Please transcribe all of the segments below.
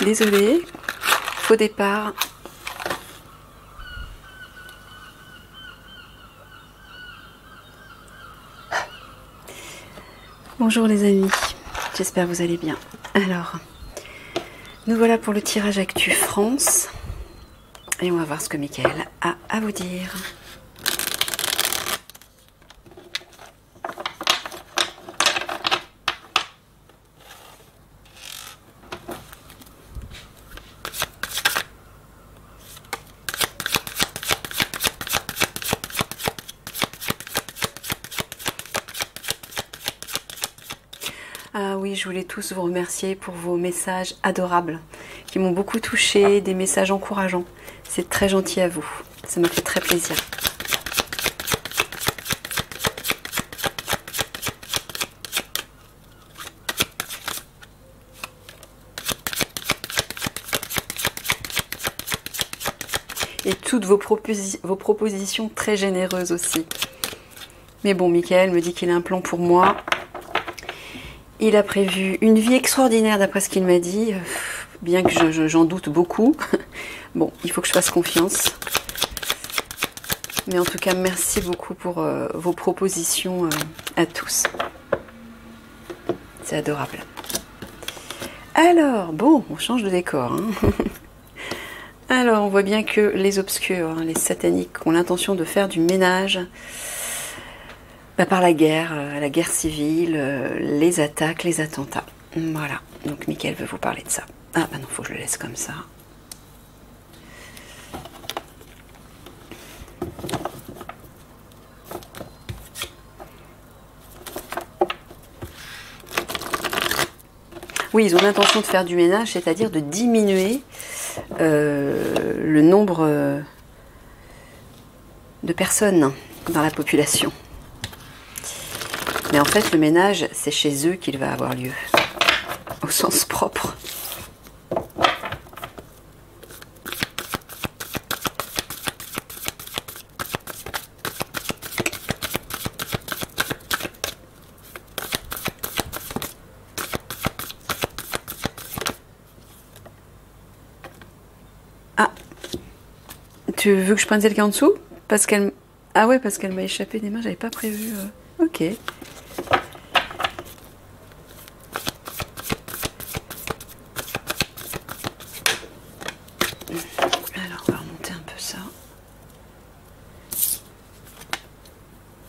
Désolée, faux départ. Bonjour les amis, j'espère que vous allez bien. Alors, nous voilà pour le tirage Actu France. Et on va voir ce que Mickaël a à vous dire. Ah oui, je voulais tous vous remercier pour vos messages adorables qui m'ont beaucoup touchée, des messages encourageants. C'est très gentil à vous, ça m'a fait très plaisir. Et toutes vos propositions très généreuses aussi. Mais bon, Mickaël me dit qu'il a un plan pour moi. Il a prévu une vie extraordinaire d'après ce qu'il m'a dit, bien que j'en doute beaucoup. Bon, il faut que je fasse confiance. Mais en tout cas, merci beaucoup pour vos propositions à tous. C'est adorable. Alors, bon, on change de décor. Hein. Alors, on voit bien que les obscurs, hein, les sataniques, ont l'intention de faire du ménage. Par la guerre civile, les attaques, les attentats. Voilà, donc Mickaël veut vous parler de ça. Ah bah non, faut que je le laisse comme ça. Oui, ils ont l'intention de faire du ménage, c'est-à-dire de diminuer le nombre de personnes dans la population. Mais en fait, le ménage, c'est chez eux qu'il va avoir lieu, au sens propre. Ah, tu veux que je prenne celle qui est en dessous? Parce qu'elle... Ah ouais, parce qu'elle m'a échappé des mains, j'avais pas prévu. Ok. Alors, on va remonter un peu ça.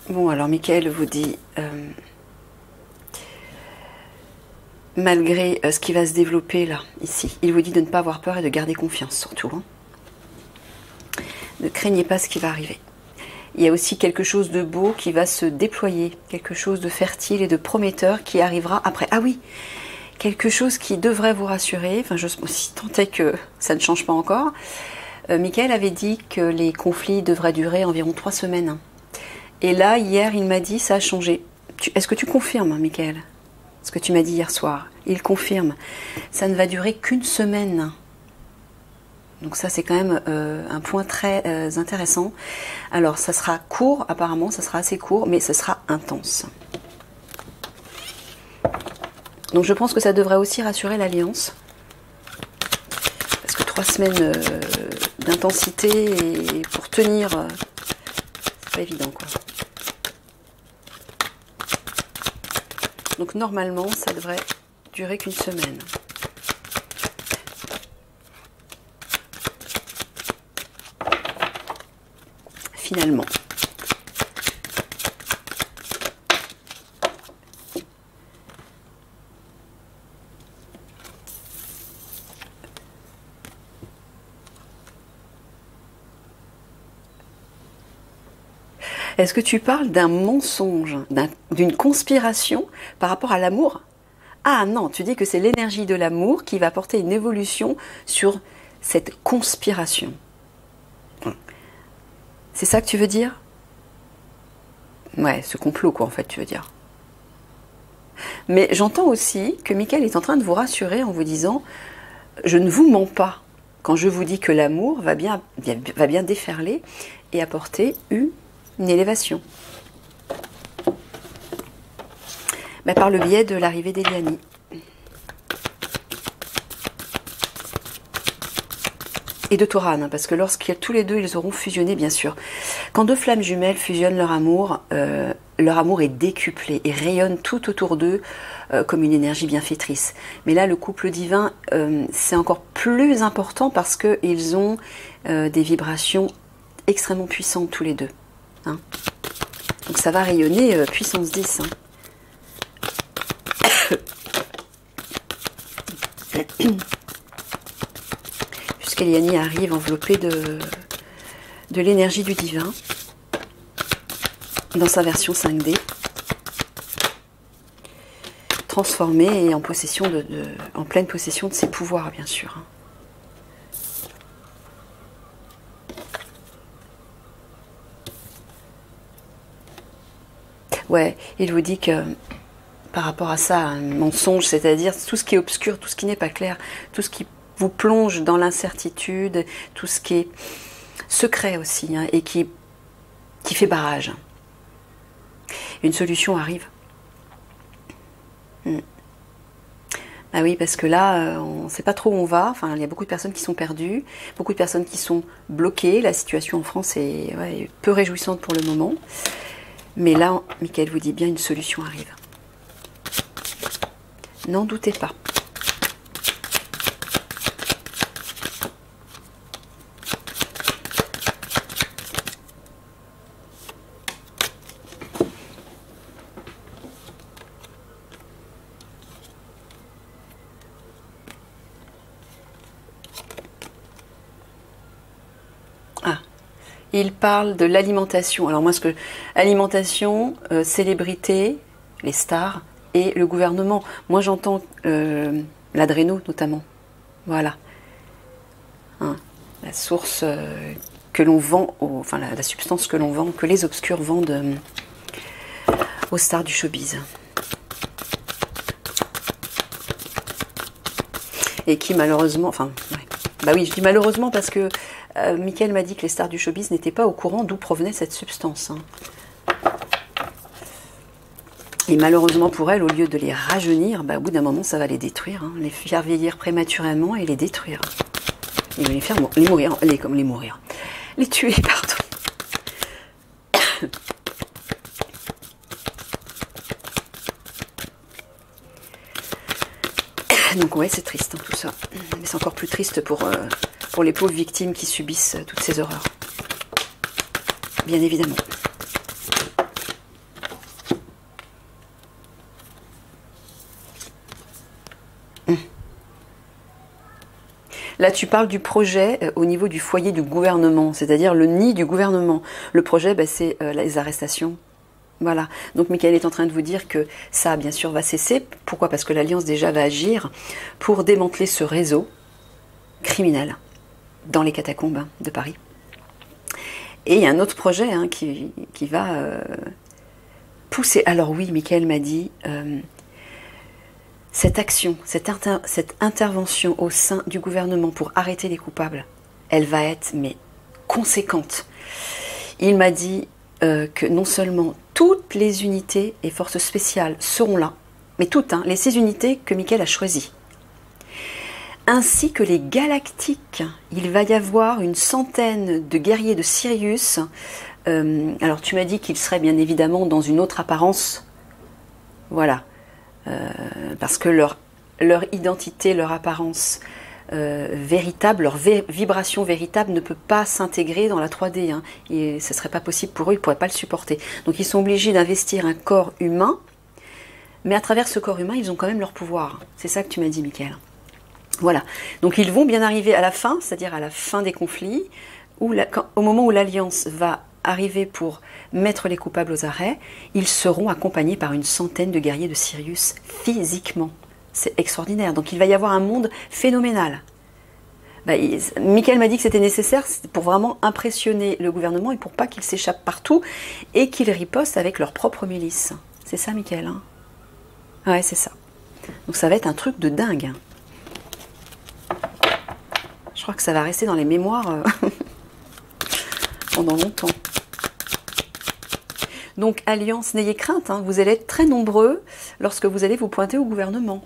Bon, alors Mickaël vous dit, malgré ce qui va se développer là, ici, il vous dit de ne pas avoir peur et de garder confiance surtout. Hein. Ne craignez pas ce qui va arriver. Il y a aussi quelque chose de beau qui va se déployer, quelque chose de fertile et de prometteur qui arrivera après. Ah oui, quelque chose qui devrait vous rassurer, enfin si tant est que ça ne change pas encore. Mickaël avait dit que les conflits devraient durer environ 3 semaines. Et là, hier, il m'a dit ça a changé. Est-ce que tu confirmes, Mickaël, ce que tu m'as dit hier soir? Il confirme. Ça ne va durer qu'1 semaine. Donc ça, c'est quand même un point très intéressant. Alors, ça sera court, apparemment, ça sera assez court, mais ce sera intense. Donc, je pense que ça devrait aussi rassurer l'Alliance. Parce que 3 semaines d'intensité et pour tenir, c'est pas évident, quoi. Donc, normalement, ça devrait durer qu'1 semaine. Finalement. Est-ce que tu parles d'un mensonge, d'une conspiration par rapport à l'amour? Ah non, tu dis que c'est l'énergie de l'amour qui va apporter une évolution sur cette conspiration. C'est ça que tu veux dire? Ouais, ce complot, quoi, en fait, tu veux dire. Mais j'entends aussi que Mickaël est en train de vous rassurer en vous disant « Je ne vous mens pas quand je vous dis que l'amour va bien déferler et apporter une élévation. » Par le biais de l'arrivée d'Eliani. Et de Toran, hein, parce que lorsqu'ils tous les deux, ils auront fusionné, bien sûr. Quand deux flammes jumelles fusionnent leur amour est décuplé et rayonne tout autour d'eux comme une énergie bienfaitrice. Mais là, le couple divin, c'est encore plus important parce qu'ils ont des vibrations extrêmement puissantes tous les deux. Hein. Donc ça va rayonner puissance 10. Hein. Puisqu'Eliani arrive enveloppée de l'énergie du divin dans sa version 5D, transformée et en pleine possession de ses pouvoirs, bien sûr. Ouais, il vous dit que par rapport à ça, un mensonge, c'est-à-dire tout ce qui est obscur, tout ce qui n'est pas clair, tout ce qui vous plonge dans l'incertitude, tout ce qui est secret aussi, hein, et qui fait barrage. Une solution arrive. Ah oui, parce que là, on ne sait pas trop où on va. Enfin, il y a beaucoup de personnes qui sont perdues, beaucoup de personnes qui sont bloquées. La situation en France est peu réjouissante pour le moment. Mais là, Michael vous dit bien, une solution arrive. N'en doutez pas. Il parle de l'alimentation. Alors moi, alimentation, célébrité, les stars et le gouvernement. Moi, j'entends l'adréno notamment. Voilà. Hein, la source que l'on vend, enfin la substance que l'on vend, que les obscurs vendent aux stars du showbiz. Et qui malheureusement, enfin, ouais. Bah oui, je dis malheureusement parce que Michael m'a dit que les stars du showbiz n'étaient pas au courant d'où provenait cette substance. Hein. Et malheureusement pour elles, au lieu de les rajeunir, bah, au bout d'un moment, ça va les détruire, hein, les faire vieillir prématurément et les détruire. Et les faire les tuer, pardon. Donc ouais, c'est triste hein, tout ça. Mais c'est encore plus triste pour les pauvres victimes qui subissent toutes ces horreurs. Bien évidemment. Là, tu parles du projet au niveau du foyer du gouvernement, c'est-à-dire le nid du gouvernement. Le projet, bah, c'est les arrestations. Voilà, donc Michael est en train de vous dire que ça, bien sûr, va cesser. Pourquoi? Parce que l'Alliance, déjà, va agir pour démanteler ce réseau criminel dans les catacombes de Paris. Et il y a un autre projet hein, qui va pousser. Alors oui, Michael m'a dit, cette action, cette intervention au sein du gouvernement pour arrêter les coupables, elle va être, mais conséquente. Il m'a dit que non seulement toutes les unités et forces spéciales seront là, mais toutes, hein, les 6 unités que Michael a choisies, ainsi que les galactiques. Il va y avoir une centaine de guerriers de Sirius. Alors tu m'as dit qu'ils seraient bien évidemment dans une autre apparence, voilà, parce que leur identité, leur apparence véritable, leur vibration véritable ne peut pas s'intégrer dans la 3D, hein, et ce ne serait pas possible pour eux, ils ne pourraient pas le supporter. Donc ils sont obligés d'investir un corps humain, mais à travers ce corps humain, ils ont quand même leur pouvoir. C'est ça que tu m'as dit, Michael. Voilà, donc ils vont bien arriver à la fin, c'est-à-dire à la fin des conflits, au moment où l'Alliance va arriver pour mettre les coupables aux arrêts, ils seront accompagnés par une centaine de guerriers de Sirius physiquement. C'est extraordinaire, donc il va y avoir un monde phénoménal. Michael m'a dit que c'était nécessaire pour vraiment impressionner le gouvernement et pour pas qu'ils s'échappent partout et qu'ils ripostent avec leur propre milice. C'est ça, Michael, hein? Ouais, c'est ça. Donc ça va être un truc de dingue. Je crois que ça va rester dans les mémoires pendant longtemps. Donc, Alliance, n'ayez crainte, hein, vous allez être très nombreux lorsque vous allez vous pointer au gouvernement.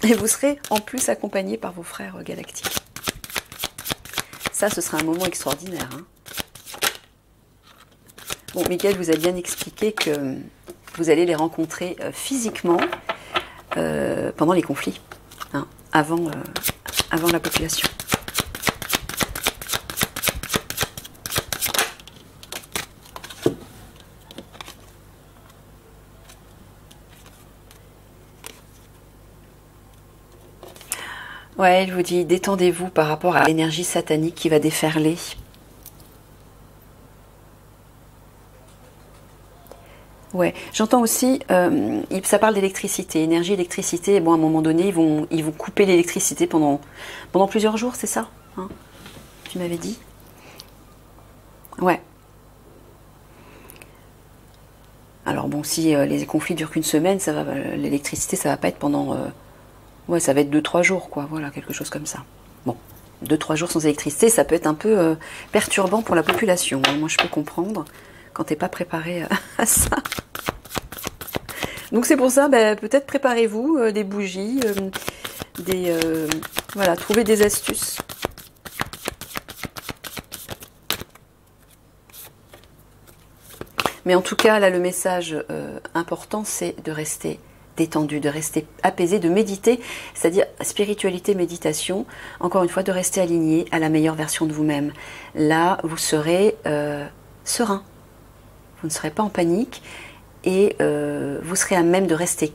Et vous serez en plus accompagné par vos frères galactiques. Ça, ce sera un moment extraordinaire. Hein. Bon, Michael vous a bien expliqué que vous allez les rencontrer physiquement pendant les conflits, hein, avant la population. Ouais, il vous dit, détendez-vous par rapport à l'énergie satanique qui va déferler. Ouais, j'entends aussi, ça parle d'électricité, énergie, électricité. Bon, à un moment donné, ils vont couper l'électricité pendant plusieurs jours, c'est ça, hein, tu m'avais dit. Ouais. Alors bon, si les conflits durent qu'une semaine, ça va, l'électricité, ça va pas être pendant, ouais, ça va être 2-3 jours, quoi. Voilà, quelque chose comme ça. Bon, 2-3 jours sans électricité, ça peut être un peu perturbant pour la population. Moi, je peux comprendre quand t'es pas préparé à ça. Donc c'est pour ça, peut-être préparez-vous des bougies, voilà, trouvez des astuces. Mais en tout cas, là, le message important, c'est de rester détendu, de rester apaisé, de méditer, c'est-à-dire spiritualité, méditation, encore une fois, de rester aligné à la meilleure version de vous-même. Là, vous serez serein, vous ne serez pas en panique, et vous serez à même de rester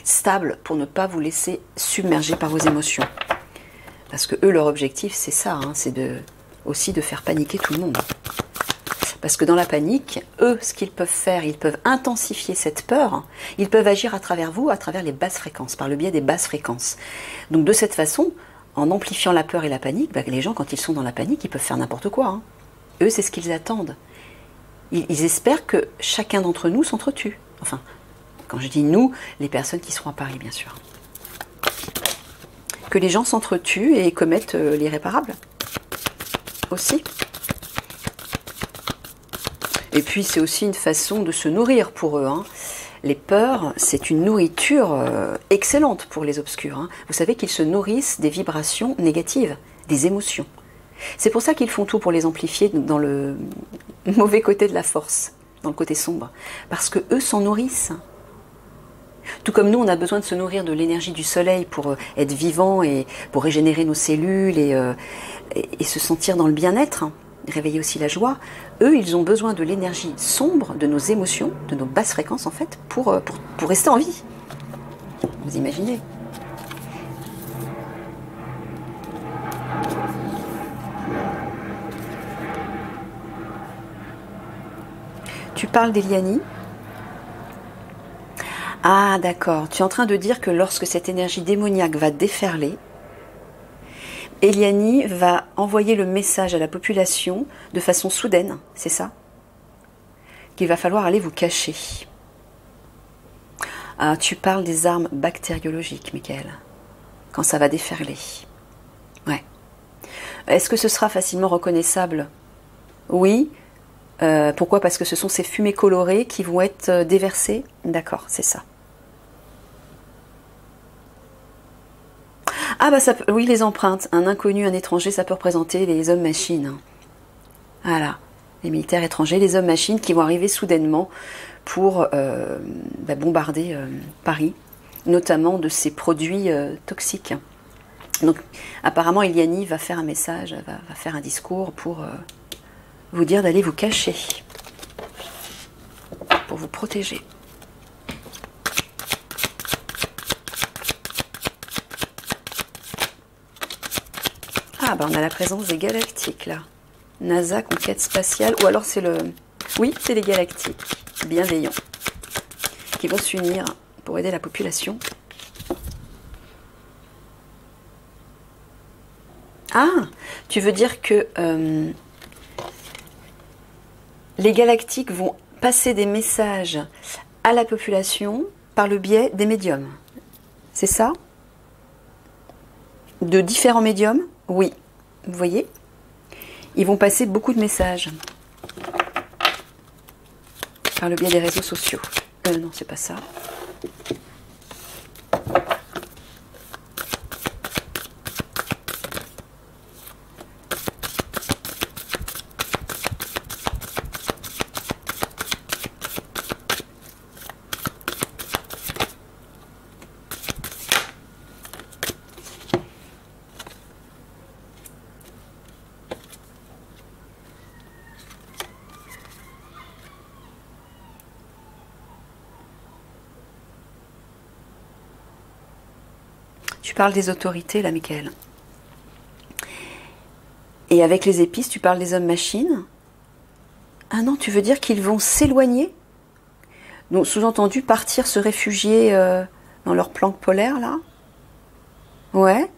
stable pour ne pas vous laisser submerger par vos émotions. Parce que eux, leur objectif, c'est ça, hein, c'est aussi de faire paniquer tout le monde. Parce que dans la panique, eux, ce qu'ils peuvent faire, ils peuvent intensifier cette peur, ils peuvent agir à travers vous, à travers les basses fréquences, par le biais des basses fréquences. Donc de cette façon, en amplifiant la peur et la panique, les gens, quand ils sont dans la panique, ils peuvent faire n'importe quoi. Hein. Eux, c'est ce qu'ils attendent. Ils espèrent que chacun d'entre nous s'entretue. Enfin, quand je dis nous, les personnes qui seront à Paris, bien sûr. Que les gens s'entretuent et commettent l'irréparable. Aussi. Et puis, c'est aussi une façon de se nourrir pour eux. Hein. Les peurs, c'est une nourriture excellente pour les obscurs. Hein. Vous savez qu'ils se nourrissent des vibrations négatives, des émotions. C'est pour ça qu'ils font tout pour les amplifier dans le mauvais côté de la force, dans le côté sombre. Parce que eux s'en nourrissent. Tout comme nous, on a besoin de se nourrir de l'énergie du soleil pour être vivant et pour régénérer nos cellules et se sentir dans le bien-être, hein, réveiller aussi la joie. Eux, ils ont besoin de l'énergie sombre, de nos émotions, de nos basses fréquences en fait, pour rester en vie. Vous imaginez ? Tu parles d'Eliani ? Ah d'accord, tu es en train de dire que lorsque cette énergie démoniaque va déferler, Eliani va envoyer le message à la population de façon soudaine, c'est ça ? Qu'il va falloir aller vous cacher. Ah, tu parles des armes bactériologiques, Michael, quand ça va déferler. Ouais. Est-ce que ce sera facilement reconnaissable ? Oui. Pourquoi ? Parce que ce sont ces fumées colorées qui vont être déversées ? D'accord, c'est ça. Ah oui, les empreintes. Un inconnu, un étranger, ça peut représenter les hommes-machines. Voilà. Les militaires étrangers, les hommes-machines qui vont arriver soudainement pour bombarder Paris, notamment de ces produits toxiques. Donc, apparemment, Eliani va faire un message, va faire un discours pour vous dire d'aller vous cacher, pour vous protéger. Ah, on a la présence des galactiques, là. NASA, conquête spatiale, ou alors c'est le... Oui, c'est les galactiques, bienveillants, qui vont s'unir pour aider la population. Ah, tu veux dire que les galactiques vont passer des messages à la population par le biais des médiums. C'est ça ? De différents médiums ? Oui. Vous voyez ? Ils vont passer beaucoup de messages par le biais des réseaux sociaux. Non, c'est pas ça. Tu parles des autorités, là, Michael. Et avec les épices, tu parles des hommes-machines. Ah non, tu veux dire qu'ils vont s'éloigner? Donc, sous-entendu, partir, se réfugier dans leur planque polaire, là? Ouais.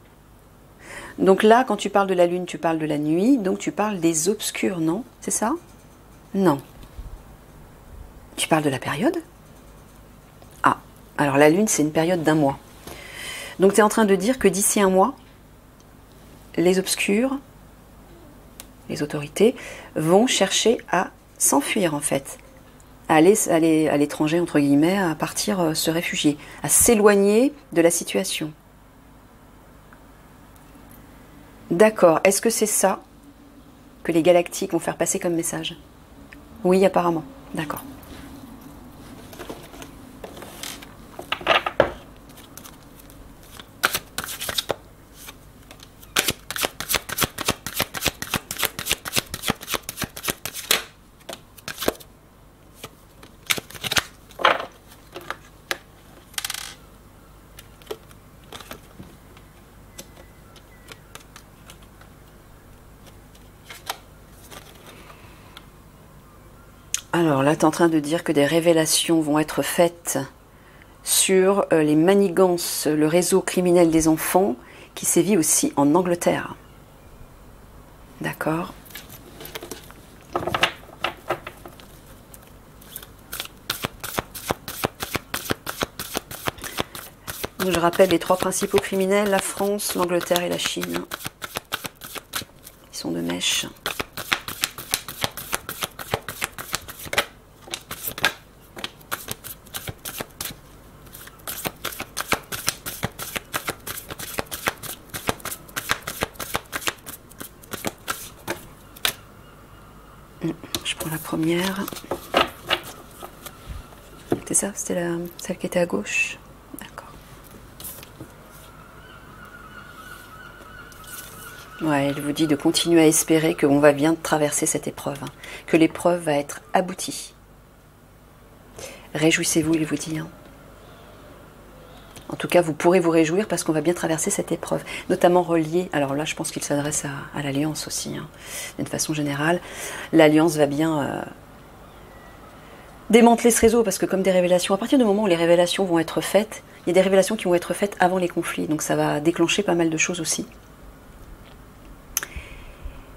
Donc là, quand tu parles de la lune, tu parles de la nuit, donc tu parles des obscurs, non? C'est ça? Non. Tu parles de la période? Ah, alors la lune, c'est une période d'1 mois. Donc tu es en train de dire que d'ici 1 mois, les obscurs, les autorités, vont chercher à s'enfuir en fait, à aller à l'étranger, entre guillemets, à partir se réfugier, à s'éloigner de la situation. D'accord, est-ce que c'est ça que les galactiques vont faire passer comme message? Oui, apparemment, d'accord. Alors là, tu es en train de dire que des révélations vont être faites sur les manigances, le réseau criminel des enfants qui sévit aussi en Angleterre. D'accord. Donc, je rappelle les 3 principaux criminels, la France, l'Angleterre et la Chine. Ils sont de mèche. Je prends la première. C'est ça? C'était celle qui était à gauche? D'accord. Ouais, elle vous dit de continuer à espérer qu'on va bien traverser cette épreuve, hein, que l'épreuve va être aboutie. Réjouissez-vous, il vous dit. Hein. En tout cas, vous pourrez vous réjouir parce qu'on va bien traverser cette épreuve, notamment reliée. Alors là, je pense qu'il s'adresse à l'Alliance aussi, hein, d'une façon générale. L'Alliance va bien démanteler ce réseau parce que comme des révélations, à partir du moment où les révélations vont être faites, il y a des révélations qui vont être faites avant les conflits, donc ça va déclencher pas mal de choses aussi.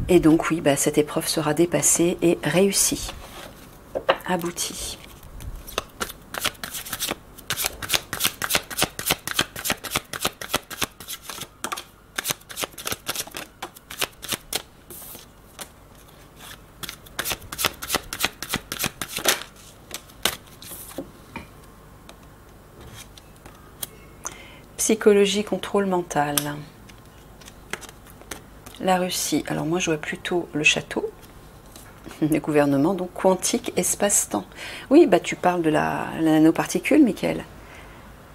Et donc oui, bah, cette épreuve sera dépassée et réussie, aboutie. Psychologie, contrôle mental. La Russie. Alors moi je vois plutôt le château, le gouvernement, donc quantique, espace-temps. Oui, bah tu parles de la nanoparticule, Michael.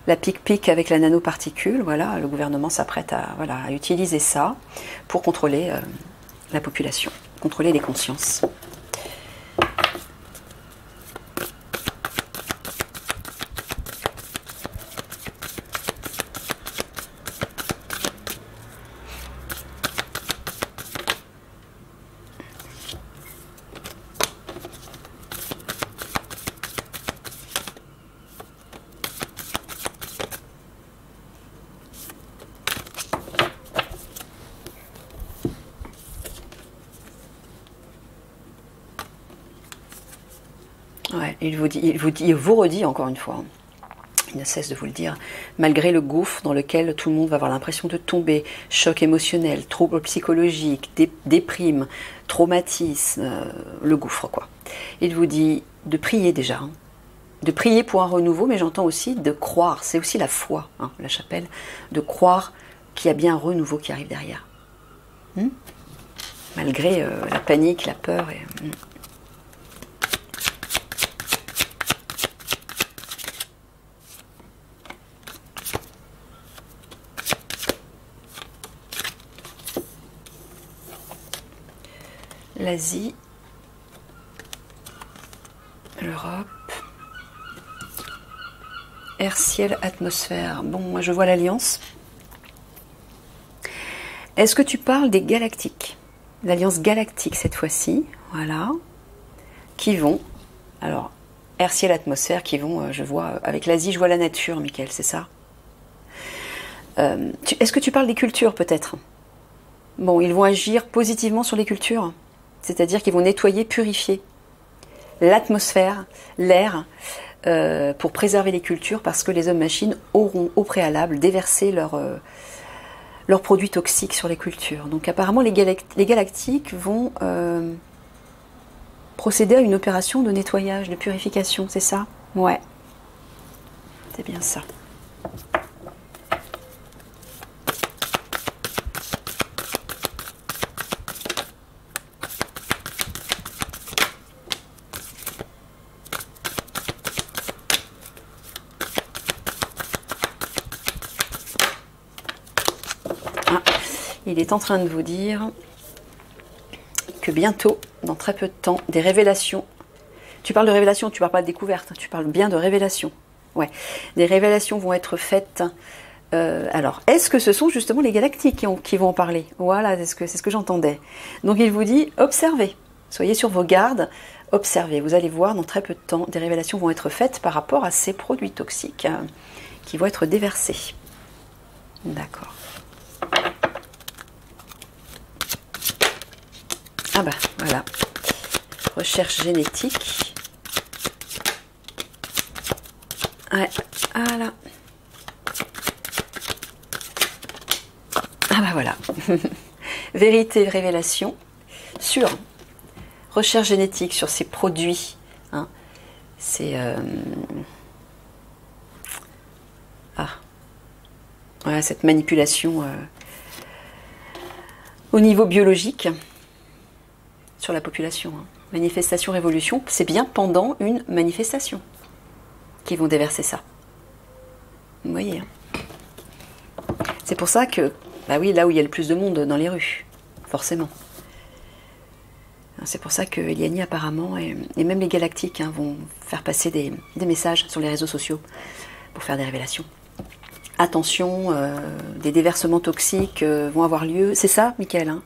La pic-pic avec la nanoparticule, voilà, le gouvernement s'apprête à utiliser ça pour contrôler la population, contrôler les consciences. Ouais, il vous redit encore une fois, il ne cesse de vous le dire, malgré le gouffre dans lequel tout le monde va avoir l'impression de tomber, choc émotionnel, troubles psychologiques, déprime, traumatisme, le gouffre quoi. Il vous dit de prier déjà, hein, de prier pour un renouveau, mais j'entends aussi de croire, c'est aussi la foi, hein, la chapelle, de croire qu'il y a bien un renouveau qui arrive derrière. Malgré la panique, la peur et... L'Asie, l'Europe, air, ciel, atmosphère. Bon, moi je vois l'Alliance. Est-ce que tu parles des galactiques? L'Alliance galactique cette fois-ci, voilà, qui vont, alors, air, ciel, atmosphère, qui vont, je vois, avec l'Asie, je vois la nature, Michael, c'est ça? Est-ce que tu parles des cultures, peut-être? Bon, ils vont agir positivement sur les cultures, c'est-à-dire qu'ils vont nettoyer, purifier l'atmosphère, l'air, pour préserver les cultures, parce que les hommes-machines auront au préalable déversé leurs produits toxiques sur les cultures. Donc apparemment les galactiques vont procéder à une opération de nettoyage, de purification, c'est ça? Ouais, c'est bien ça. Il est en train de vous dire que bientôt, dans très peu de temps, des révélations. Tu parles de révélations, tu parles pas de découverte, tu parles bien de révélations. Ouais, des révélations vont être faites. Alors, est-ce que ce sont justement les galactiques qui vont en parler? Voilà, c'est ce que j'entendais. Donc il vous dit, observez, soyez sur vos gardes, observez. Vous allez voir, dans très peu de temps, des révélations vont être faites par rapport à ces produits toxiques qui vont être déversés. D'accord. Ah bah voilà, recherche génétique. Ouais, voilà. Ah bah voilà. Vérité, révélation sur recherche génétique sur ces produits. Hein. C'est voilà, cette manipulation au niveau biologique. Sur la population. Hein. Manifestation, révolution, c'est bien pendant une manifestation qu'ils vont déverser ça. Vous voyez. Hein. C'est pour ça que, bah oui, là où il y a le plus de monde dans les rues, forcément. C'est pour ça que Eliani apparemment, et même les galactiques, hein, vont faire passer des messages sur les réseaux sociaux pour faire des révélations. Attention, des déversements toxiques vont avoir lieu. C'est ça, Michael, hein?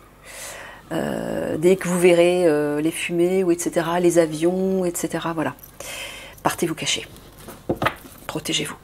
Dès que vous verrez les fumées, ou etc., les avions, etc., voilà. Partez vous cacher. Protégez-vous.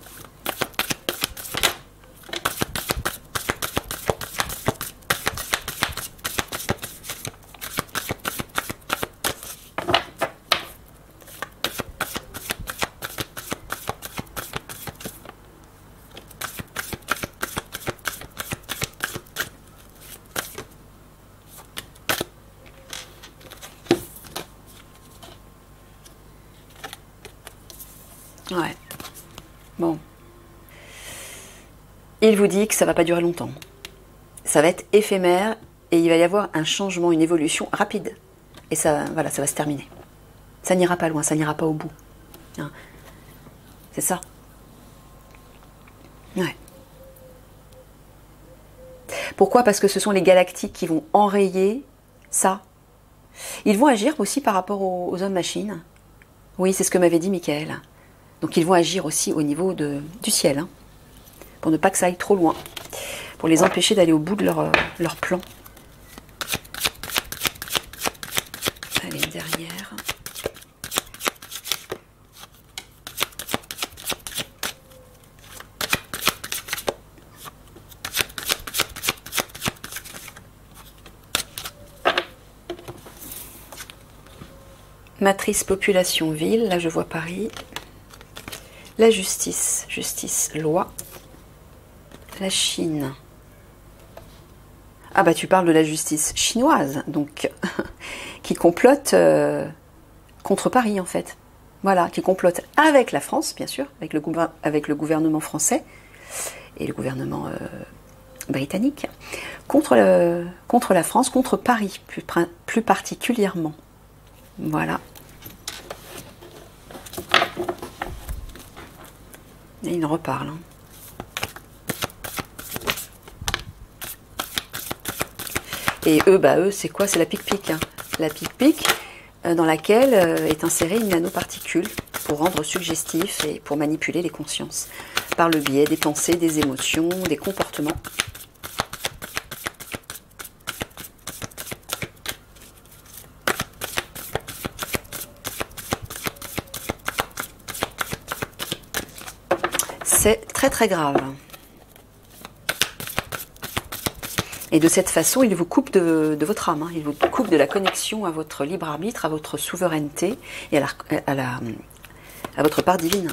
Ouais. Bon. Il vous dit que ça va pas durer longtemps. Ça va être éphémère et il va y avoir un changement, une évolution rapide. Et ça, voilà, ça va se terminer. Ça n'ira pas loin, ça n'ira pas au bout. Hein. C'est ça. Ouais. Pourquoi? Parce que ce sont les galactiques qui vont enrayer ça. Ils vont agir aussi par rapport aux hommes-machines. Oui, c'est ce que m'avait dit Michael. Donc ils vont agir aussi au niveau du ciel, hein, pour ne pas que ça aille trop loin, pour les empêcher d'aller au bout de leur plan. Allez, une dernière. Matrice population ville, là je vois Paris. La justice, justice, loi. La Chine. Ah bah tu parles de la justice chinoise, donc, qui complote contre Paris en fait. Voilà, qui complote avec la France, bien sûr, avec le gouvernement français et le gouvernement britannique, contre la France, contre Paris, plus particulièrement. Voilà. Et il en reparle. Hein. Et eux, c'est quoi? C'est la pic-pic. Hein. La pic-pic dans laquelle est insérée une nanoparticule pour rendre suggestif et pour manipuler les consciences par le biais des pensées, des émotions, des comportements. c'est très très grave. Et de cette façon, il vous coupe de votre âme, hein. Il vous coupe de la connexion à votre libre arbitre, à votre souveraineté et à votre part divine.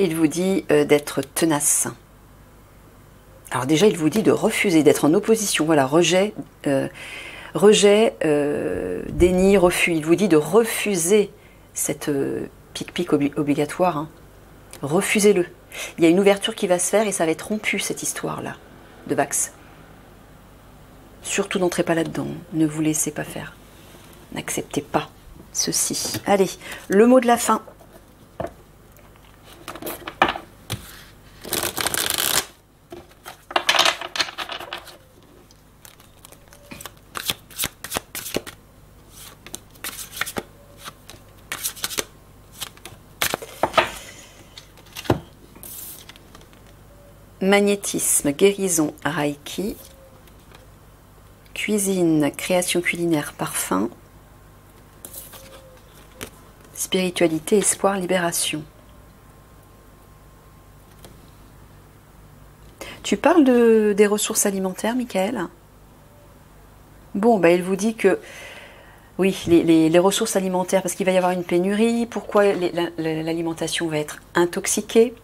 Il vous dit d'être tenace. Alors déjà, il vous dit de refuser, d'être en opposition. Voilà, rejet, déni, refus. Il vous dit de refuser cette pic-pic obligatoire. Hein. Refusez-le. Il y a une ouverture qui va se faire et ça va être rompu, cette histoire-là, de Vax. Surtout n'entrez pas là-dedans. Ne vous laissez pas faire. N'acceptez pas ceci. Allez, le mot de la fin. Magnétisme, guérison, Reiki, cuisine, création culinaire, parfum, spiritualité, espoir, libération. Tu parles des ressources alimentaires, Michael? Bon, bah, il vous dit que, oui, les ressources alimentaires, parce qu'il va y avoir une pénurie, pourquoi l'alimentation va être intoxiquée.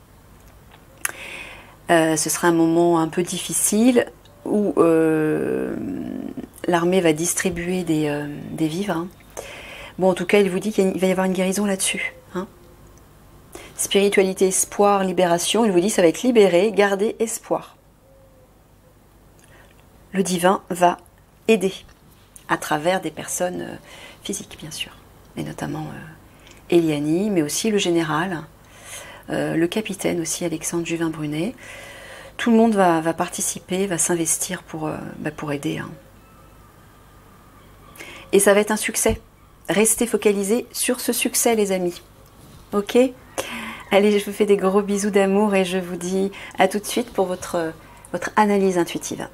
Ce sera un moment un peu difficile où l'armée va distribuer des vivres. Hein. Bon, en tout cas, il vous dit qu'il va y avoir une guérison là-dessus. Hein. Spiritualité, espoir, libération. Il vous dit que ça va être libéré, garder espoir. Le divin va aider à travers des personnes physiques, bien sûr. Et notamment Eliani, mais aussi le général. Le capitaine aussi, Alexandre Juvin-Brunet. Tout le monde va participer, va s'investir pour aider. Hein. Et ça va être un succès. Restez focalisés sur ce succès, les amis. Ok? Allez, je vous fais des gros bisous d'amour et je vous dis à tout de suite pour votre analyse intuitive.